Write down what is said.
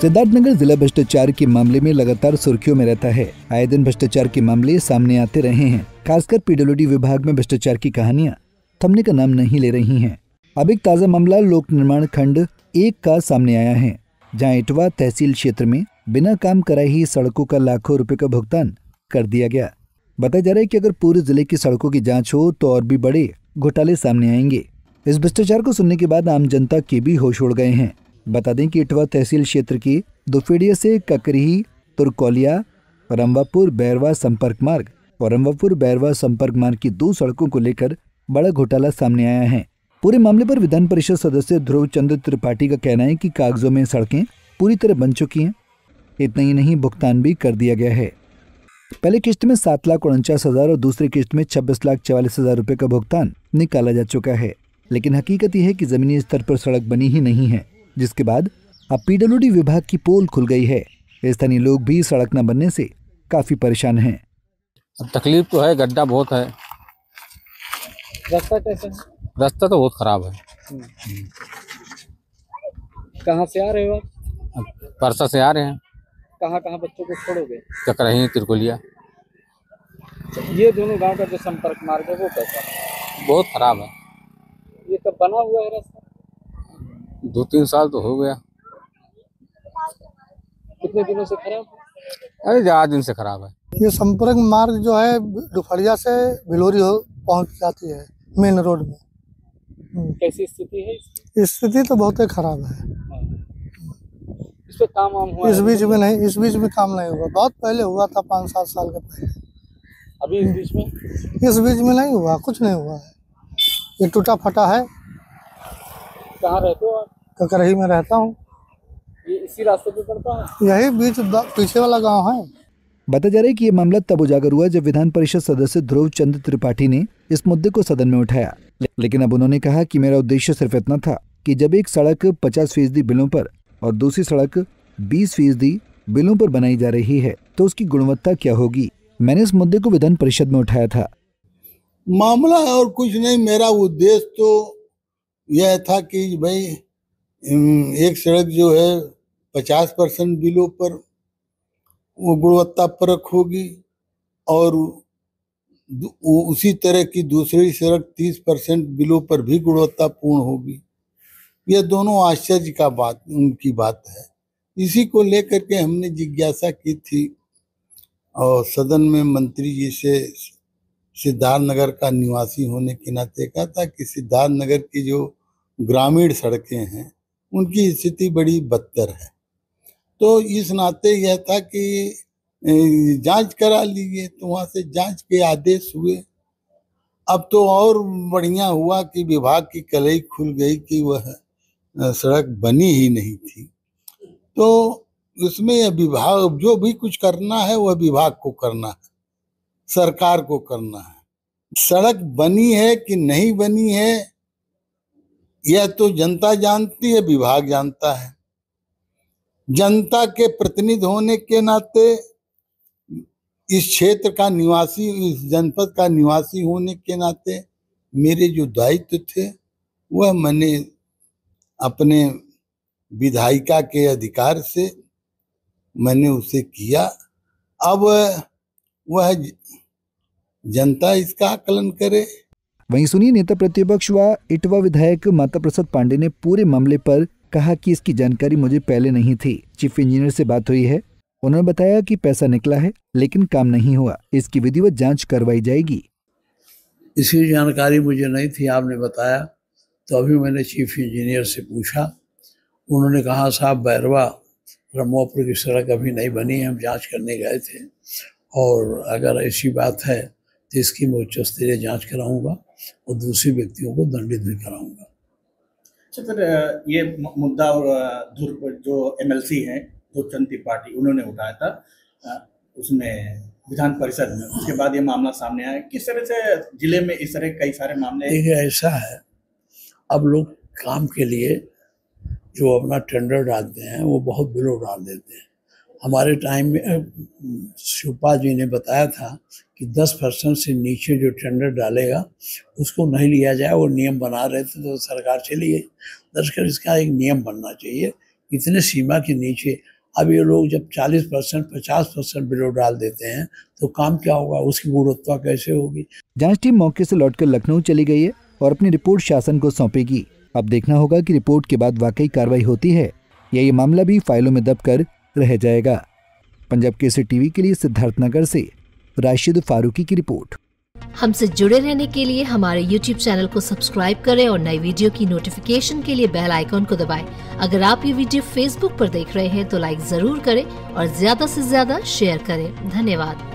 सिद्धार्थनगर जिला भ्रष्टाचार के मामले में लगातार सुर्खियों में रहता है। आए दिन भ्रष्टाचार के मामले सामने आते रहे हैं। खासकर पीडब्ल्यूडी विभाग में भ्रष्टाचार की कहानियां थमने का नाम नहीं ले रही हैं। अब एक ताजा मामला लोक निर्माण खंड 1 का सामने आया है, जहां इटवा तहसील क्षेत्र में बिना काम कराए ही सड़कों का लाखों रुपए का भुगतान कर दिया गया। बताया जा रहा है कि अगर पूरे जिले की सड़कों की जाँच हो तो और भी बड़े घोटाले सामने आएंगे। इस भ्रष्टाचार को सुनने के बाद आम जनता के भी होश उड़ गए हैं। बता दें कि इटवा तहसील क्षेत्र की दुफेड़िया से ककरही तुरकोलिया रंवापुर बैरवा संपर्क मार्ग और रंवापुर बैरवा संपर्क मार्ग की 2 सड़कों को लेकर बड़ा घोटाला सामने आया है। पूरे मामले पर विधान परिषद सदस्य ध्रुव चंद्र त्रिपाठी का कहना है कि कागजों में सड़कें पूरी तरह बन चुकी हैं। इतना ही नहीं, भुगतान भी कर दिया गया है। पहले किस्त में 7,49,000 और दूसरी किस्त में 26,44,000 रुपए का भुगतान निकाला जा चुका है। लेकिन हकीकत यह है कि जमीनी स्तर पर सड़क बनी ही नहीं है, जिसके बाद अब पीडब्ल्यूडी विभाग की पोल खुल गई है। स्थानीय लोग भी सड़क न बनने से काफी परेशान हैं। तकलीफ तो है, गड्ढा बहुत है। रास्ता कैसा है? रास्ता तो बहुत खराब है। कहाँ से आ रहे हो आप? परसा से आ रहे हैं। कहाँ कहाँ बच्चों को छोड़ोगे? ककरही तिरकोलिया। ये दोनों गांव का जो संपर्क मार्ग है वो कैसा है? बहुत खराब है। ये कब बना हुआ है रास्ता? 2-3 साल तो हो गया। कितने दिनों से खराब है? अरे ज्यादा दिन से खराब है। ये संपर्क मार्ग जो है दुफड़िया से भिलोरी हो पहुंच जाती है मेन रोड में। कैसी स्थिति है इसकी? स्थिति तो बहुत ही खराब है। इस पे काम वाम हुआ? इस बीच में नहीं, इस बीच में काम नहीं हुआ। बहुत पहले हुआ था, 5-7 साल के पहले। अभी इस बीच में? इस बीच में नहीं हुआ, कुछ नहीं हुआ है। ये टूटा फटा है। कहाँ रहते हो आप? ककरही में रहता हूँ। ये इसी रास्ते पे पड़ता है? यही बीच पीछे वाला गांव है। बताया जा रहा है कि ये मामला तब उजागर हुआ जब विधान परिषद सदस्य ध्रुव चंद्र त्रिपाठी ने इस मुद्दे को सदन में उठाया। लेकिन अब उन्होंने कहा कि मेरा उद्देश्य सिर्फ इतना था कि जब एक सड़क 50% बिलों पर और दूसरी सड़क 20% बिलों पर बनाई जा रही है तो उसकी गुणवत्ता क्या होगी। मैंने इस मुद्दे को विधान परिषद में उठाया था। मामला और कुछ नहीं, मेरा उद्देश्य तो यह था कि भाई एक सड़क जो है 50% बिलों पर वो गुणवत्ता परख होगी और उसी तरह की दूसरी सड़क 30% बिलों पर भी गुणवत्तापूर्ण होगी। यह दोनों आश्चर्य का बात उनकी बात है। इसी को लेकर के हमने जिज्ञासा की थी और सदन में मंत्री जी से सिद्धार्थनगर का निवासी होने के नाते कहा था कि सिद्धार्थनगर की जो ग्रामीण सड़कें हैं उनकी स्थिति बड़ी बदतर है। तो इस नाते यह था कि जांच करा लीजिए, तो वहाँ से जांच के आदेश हुए। अब तो और बढ़िया हुआ कि विभाग की कलई खुल गई कि वह सड़क बनी ही नहीं थी। तो उसमें यह विभाग जो भी कुछ करना है वह विभाग को करना है, सरकार को करना है। सड़क बनी है कि नहीं बनी है यह तो जनता जानती है, विभाग जानता है। जनता के प्रतिनिधि होने के नाते, इस क्षेत्र का निवासी, इस जनपद का निवासी होने के नाते मेरे जो दायित्व थे वह मैंने अपने विधायिका के अधिकार से मैंने उसे किया। अब वह जनता इसका आकलन करे। वहीं सुनिए नेता प्रतिपक्ष व इटवा विधायक माता प्रसाद पांडे ने पूरे मामले पर कहा कि इसकी जानकारी मुझे पहले नहीं थी। चीफ इंजीनियर से बात हुई है, उन्होंने बताया कि पैसा निकला है लेकिन काम नहीं हुआ, इसकी विधिवत जांच करवाई जाएगी। इसकी जानकारी मुझे नहीं थी, आपने बताया तो अभी मैंने चीफ इंजीनियर से पूछा। उन्होंने कहा साहब बैरवा रमोपुर की सड़क अभी नहीं बनी है, हम जांच करने गए थे और अगर ऐसी बात है तो इसकी मैं उच्च स्तरीय जाँच कराऊँगा और दूसरे व्यक्तियों को दंडित भी कराऊँगा। अच्छा सर, ये मुद्दा और ध्रुव जो MLC हैं ध्रुवचंद त्रिपाठी उन्होंने उठाया था उसमें विधान परिषद में, उसके बाद ये मामला सामने आया। किस तरह से जिले में इस तरह कई सारे मामले? देखिए ऐसा है, अब लोग काम के लिए जो अपना टेंडर डालते हैं वो बहुत बिलो डाल देते हैं। हमारे टाइम में शिवपाल जी ने बताया था कि 10% से नीचे जो टेंडर डालेगा उसको नहीं लिया जाए, वो नियम बना रहे थे तो सरकार चली गई। दरअसल इसका एक नियम बनना चाहिए, इतने सीमा के नीचे अब ये लोग जब 40% 50% बिलो डाल देते हैं तो काम क्या होगा, उसकी गुणवत्ता कैसे होगी। जांच टीम मौके से लौटकर लखनऊ चली गई है और अपनी रिपोर्ट शासन को सौंपेगी। अब देखना होगा कि रिपोर्ट के बाद वाकई कार्रवाई होती है या ये मामला भी फाइलों में दब कर रह जाएगा। पंजाब केसरी टीवी के लिए सिद्धार्थनगर से राशिद फारूकी की रिपोर्ट। हमसे जुड़े रहने के लिए हमारे YouTube चैनल को सब्सक्राइब करें और नई वीडियो की नोटिफिकेशन के लिए बेल आइकॉन को दबाएं। अगर आप ये वीडियो Facebook पर देख रहे हैं तो लाइक जरूर करें और ज्यादा से ज्यादा शेयर करें। धन्यवाद।